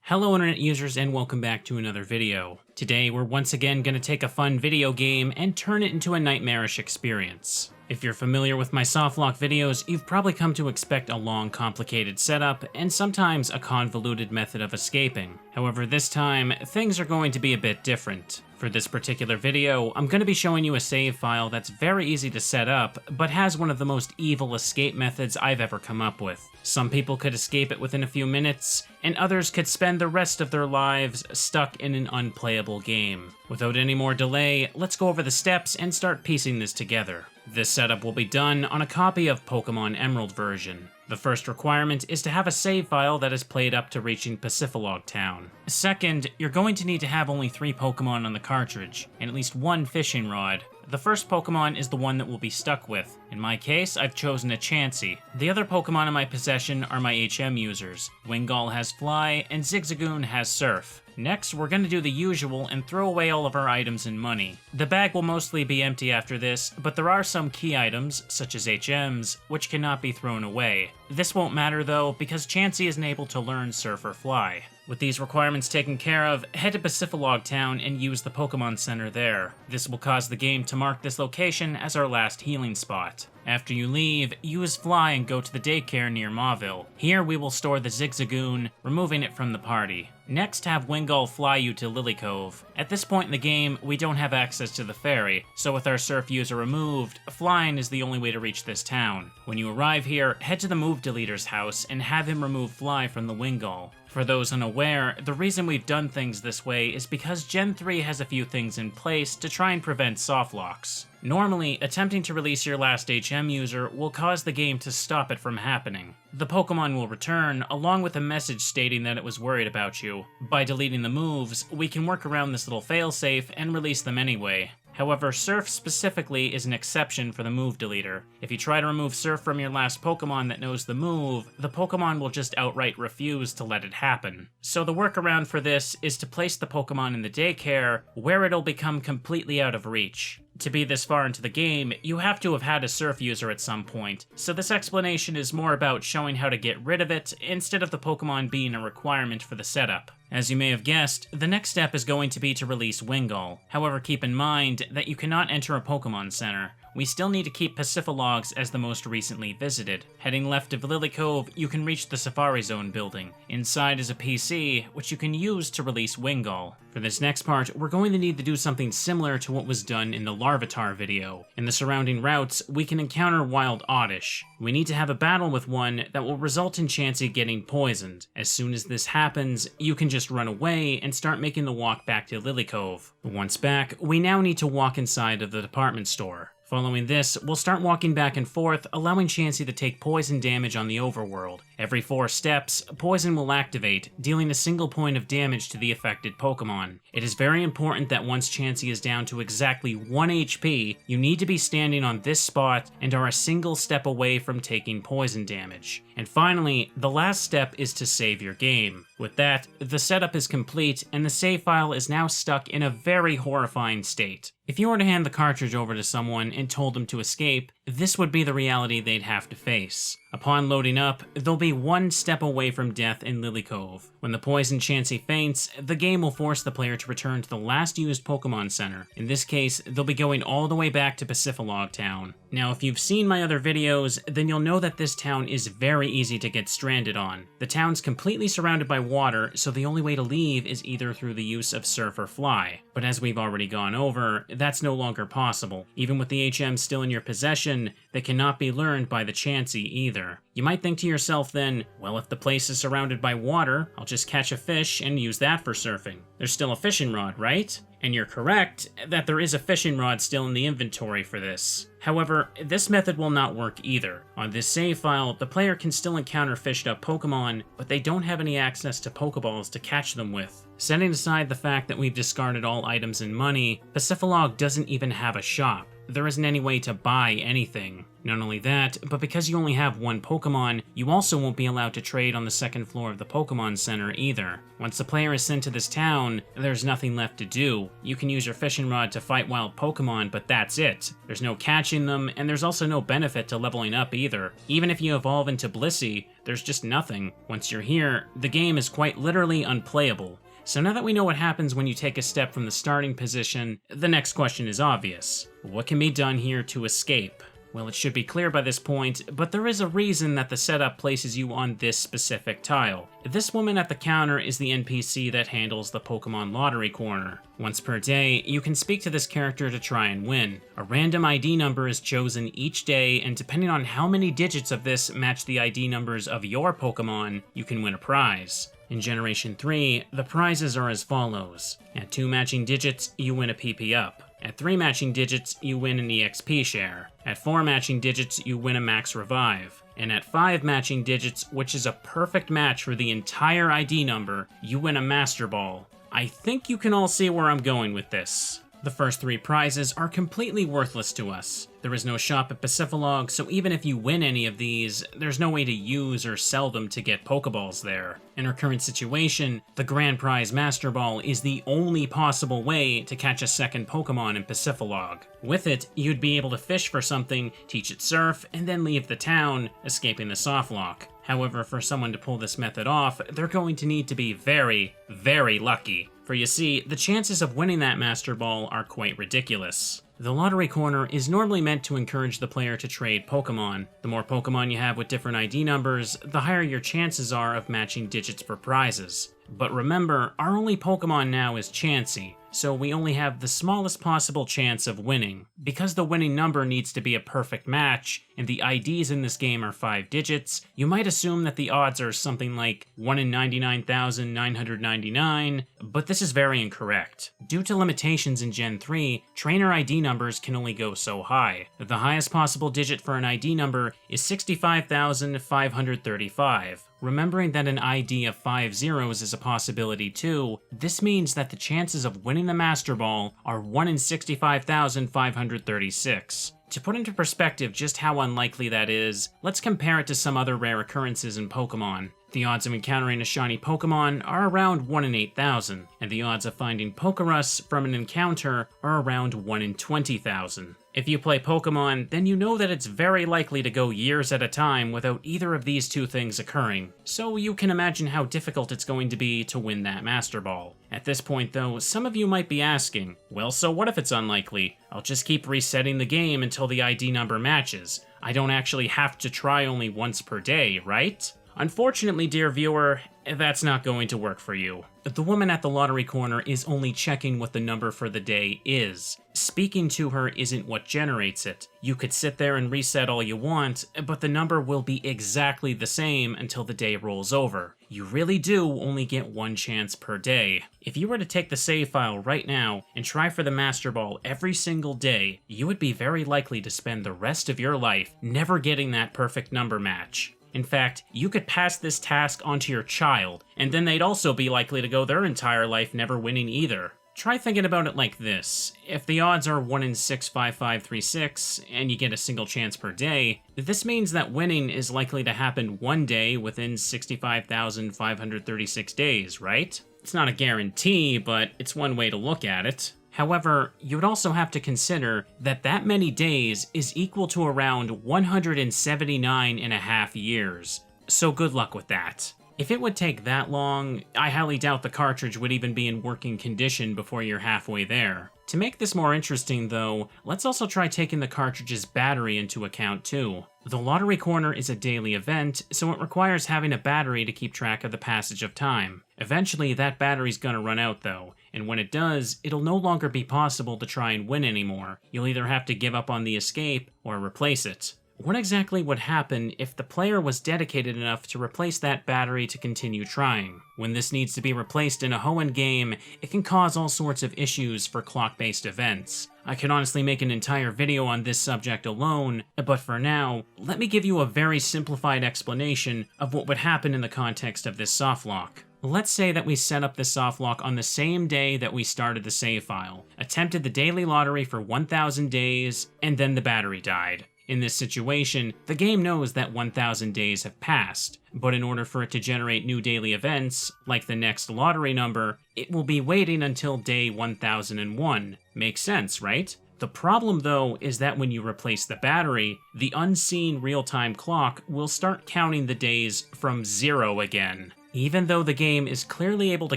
Hello internet users and welcome back to another video. Today we're once again going to take a fun video game and turn it into a nightmarish experience. If you're familiar with my softlock videos, you've probably come to expect a long, complicated setup and sometimes a convoluted method of escaping. However, this time, things are going to be a bit different. For this particular video, I'm going to be showing you a save file that's very easy to set up, but has one of the most evil escape methods I've ever come up with. Some people could escape it within a few minutes, and others could spend the rest of their lives stuck in an unplayable game. Without any more delay, let's go over the steps and start piecing this together. This setup will be done on a copy of Pokemon Emerald version. The first requirement is to have a save file that is played up to reaching Pacific Town. Second, you're going to need to have only 3 Pokemon on the cartridge, and at least 1 fishing rod. The first Pokemon is the one that we'll be stuck with. In my case, I've chosen a Chansey. The other Pokemon in my possession are my HM users. Wingull has Fly, and Zigzagoon has Surf. Next, we're going to do the usual and throw away all of our items and money. The bag will mostly be empty after this, but there are some key items, such as HMs, which cannot be thrown away. This won't matter though, because Chansey isn't able to learn Surf or Fly. With these requirements taken care of, head to Pacific Town and use the Pokemon Center there. This will cause the game to mark this location as our last healing spot. After you leave, use Fly and go to the daycare near Mauville. Here we will store the Zigzagoon, removing it from the party. Next, have Wingull fly you to Lily Cove. At this point in the game, we don't have access to the ferry, so with our Surf user removed, flying is the only way to reach this town. When you arrive here, head to the Move Deleter's house and have him remove Fly from the Wingull. For those unaware, the reason we've done things this way is because Gen 3 has a few things in place to try and prevent softlocks. Normally, attempting to release your last HM user will cause the game to stop it from happening. The Pokemon will return, along with a message stating that it was worried about you. By deleting the moves, we can work around this little failsafe and release them anyway. However, Surf specifically is an exception for the Move Deleter. If you try to remove Surf from your last Pokemon that knows the move, the Pokemon will just outright refuse to let it happen. So the workaround for this is to place the Pokemon in the daycare, where it'll become completely out of reach. To be this far into the game, you have to have had a Surf user at some point, so this explanation is more about showing how to get rid of it, instead of the Pokemon being a requirement for the setup. As you may have guessed, the next step is going to be to release Wingull. However, keep in mind that you cannot enter a Pokemon Center. We still need to keep Pacifilogs as the most recently visited. Heading left of Lily Cove, you can reach the Safari Zone building. Inside is a PC, which you can use to release Wingull. For this next part, we're going to need to do something similar to what was done in the Larvitar video. In the surrounding routes, we can encounter Wild Oddish. We need to have a battle with one that will result in Chansey getting poisoned. As soon as this happens, you can just run away and start making the walk back to Lily Cove. Once back, we now need to walk inside of the department store. Following this, we'll start walking back and forth, allowing Chansey to take poison damage on the overworld. Every 4 steps, poison will activate, dealing a single point of damage to the affected Pokemon. It is very important that once Chansey is down to exactly 1 HP, you need to be standing on this spot and are a single step away from taking poison damage. And finally, the last step is to save your game. With that, the setup is complete, and the save file is now stuck in a very horrifying state. If you were to hand the cartridge over to someone and told them to escape, this would be the reality they'd have to face. Upon loading up, they'll be 1 step away from death in Lily Cove. When the poison Chansey faints, the game will force the player to return to the last used Pokemon Center. In this case, they'll be going all the way back to Pacific Town. Now, if you've seen my other videos, then you'll know that this town is very easy to get stranded on. The town's completely surrounded by water, so the only way to leave is either through the use of Surf or Fly. But as we've already gone over, that's no longer possible. Even with the HM still in your possession, they cannot be learned by the Chansey either. You might think to yourself then, well, if the place is surrounded by water, I'll just catch a fish and use that for surfing. There's still a fishing rod, right? And you're correct that there is a fishing rod still in the inventory for this. However, this method will not work either. On this save file, the player can still encounter fished up Pokemon, but they don't have any access to Pokeballs to catch them with. Setting aside the fact that we've discarded all items and money, Pacific doesn't even have a shop. there isn't any way to buy anything. Not only that, but because you only have one Pokemon, you also won't be allowed to trade on the second floor of the Pokemon Center either. Once the player is sent to this town, there's nothing left to do. You can use your fishing rod to fight wild Pokemon, but that's it. There's no catching them, and there's also no benefit to leveling up either. Even if you evolve into Blissey, there's just nothing. Once you're here, the game is quite literally unplayable. So now that we know what happens when you take a step from the starting position, the next question is obvious. What can be done here to escape? Well, it should be clear by this point, but there is a reason that the setup places you on this specific tile. This woman at the counter is the NPC that handles the Pokemon Lottery Corner. Once per day, you can speak to this character to try and win. A random ID number is chosen each day, and depending on how many digits of this match the ID numbers of your Pokemon, you can win a prize. In Generation 3, the prizes are as follows. At 2 matching digits, you win a PP Up. At 3 matching digits, you win an EXP share. At 4 matching digits, you win a Max Revive. And at 5 matching digits, which is a perfect match for the entire ID number, you win a Master Ball. I think you can all see where I'm going with this. The first 3 prizes are completely worthless to us. There is no shop at Pacifilog, so even if you win any of these, there's no way to use or sell them to get Pokeballs there. In our current situation, the Grand Prize Master Ball is the only possible way to catch a second Pokemon in Pacifilog. With it, you'd be able to fish for something, teach it Surf, and then leave the town, escaping the softlock. However, for someone to pull this method off, they're going to need to be very, very lucky. For you see, the chances of winning that Master Ball are quite ridiculous. The Lottery Corner is normally meant to encourage the player to trade Pokemon. The more Pokemon you have with different ID numbers, the higher your chances are of matching digits for prizes. But remember, our only Pokemon now is Chansey, so we only have the smallest possible chance of winning. Because the winning number needs to be a perfect match, and the IDs in this game are 5 digits, you might assume that the odds are something like 1 in 99,999, but this is very incorrect. Due to limitations in Gen 3, trainer ID numbers can only go so high. The highest possible digit for an ID number is 65,535. Remembering that an ID of 5 zeros is a possibility too, this means that the chances of winning the Master Ball are 1 in 65,536. To put into perspective just how unlikely that is, let's compare it to some other rare occurrences in Pokemon. The odds of encountering a shiny Pokemon are around 1 in 8,000, and the odds of finding Pokerus from an encounter are around 1 in 20,000. If you play Pokemon, then you know that it's very likely to go years at a time without either of these two things occurring, so you can imagine how difficult it's going to be to win that Master Ball. At this point though, some of you might be asking, well, so what if it's unlikely? I'll just keep resetting the game until the ID number matches. I don't actually have to try only once per day, right? Unfortunately, dear viewer, that's not going to work for you. The woman at the Lottery Corner is only checking what the number for the day is. Speaking to her isn't what generates it. You could sit there and reset all you want, but the number will be exactly the same until the day rolls over. You really do only get one chance per day. If you were to take the save file right now and try for the Master Ball every single day, you would be very likely to spend the rest of your life never getting that perfect number match. In fact, you could pass this task onto your child, and then they'd also be likely to go their entire life never winning either. Try thinking about it like this. If the odds are 1 in 65536, and you get a single chance per day, this means that winning is likely to happen one day within 65,536 days, right? It's not a guarantee, but it's one way to look at it. However, you would also have to consider that that many days is equal to around 179.5 years, so good luck with that. If it would take that long, I highly doubt the cartridge would even be in working condition before you're halfway there. To make this more interesting though, let's also try taking the cartridge's battery into account too. The Lottery Corner is a daily event, so it requires having a battery to keep track of the passage of time. Eventually, that battery's gonna run out though, and when it does, it'll no longer be possible to try and win anymore. You'll either have to give up on the escape, or replace it. What exactly would happen if the player was dedicated enough to replace that battery to continue trying? When this needs to be replaced in a Hoenn game, it can cause all sorts of issues for clock-based events. I could honestly make an entire video on this subject alone, but for now, let me give you a very simplified explanation of what would happen in the context of this softlock. Let's say that we set up the softlock on the same day that we started the save file, attempted the daily lottery for 1,000 days, and then the battery died. In this situation, the game knows that 1,000 days have passed, but in order for it to generate new daily events, like the next lottery number, it will be waiting until day 1001. Makes sense, right? The problem, though, is that when you replace the battery, the unseen real-time clock will start counting the days from 0 again. Even though the game is clearly able to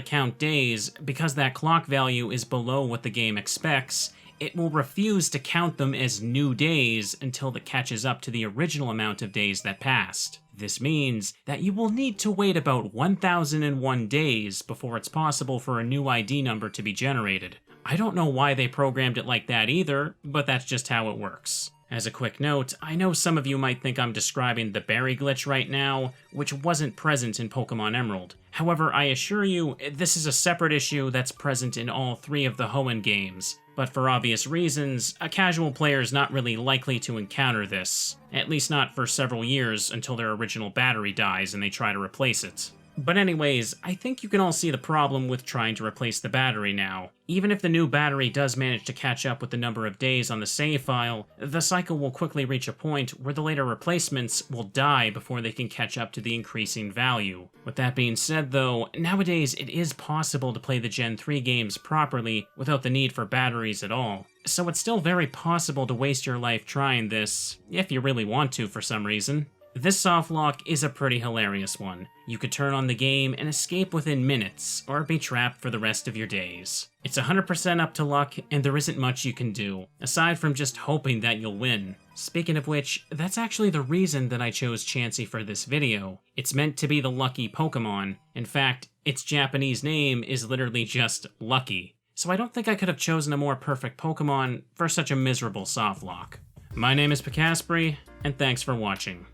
count days, because that clock value is below what the game expects, it will refuse to count them as new days until it catches up to the original amount of days that passed. This means that you will need to wait about 1001 days before it's possible for a new ID number to be generated. I don't know why they programmed it like that either, but that's just how it works. As a quick note, I know some of you might think I'm describing the berry glitch right now, which wasn't present in Pokemon Emerald. However, I assure you, this is a separate issue that's present in all 3 of the Hoenn games. But for obvious reasons, a casual player is not really likely to encounter this. At least not for several years until their original battery dies and they try to replace it. But anyways, I think you can all see the problem with trying to replace the battery now. Even if the new battery does manage to catch up with the number of days on the save file, the cycle will quickly reach a point where the later replacements will die before they can catch up to the increasing value. With that being said though, nowadays it is possible to play the Gen 3 games properly without the need for batteries at all. So it's still very possible to waste your life trying this, if you really want to for some reason. This softlock is a pretty hilarious one. You could turn on the game and escape within minutes, or be trapped for the rest of your days. It's 100% up to luck, and there isn't much you can do, aside from just hoping that you'll win. Speaking of which, that's actually the reason that I chose Chansey for this video. It's meant to be the lucky Pokemon. In fact, its Japanese name is literally just Lucky. So I don't think I could have chosen a more perfect Pokemon for such a miserable softlock. My name is Picaspri, and thanks for watching.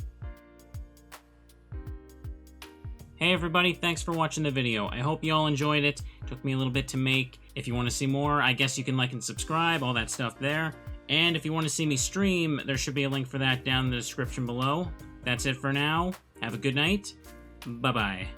Hey everybody, thanks for watching the video. I hope you all enjoyed it. Took me a little bit to make. If you want to see more, I guess you can like and subscribe, all that stuff there. And if you want to see me stream, there should be a link for that down in the description below. That's it for now. Have a good night. Bye-bye.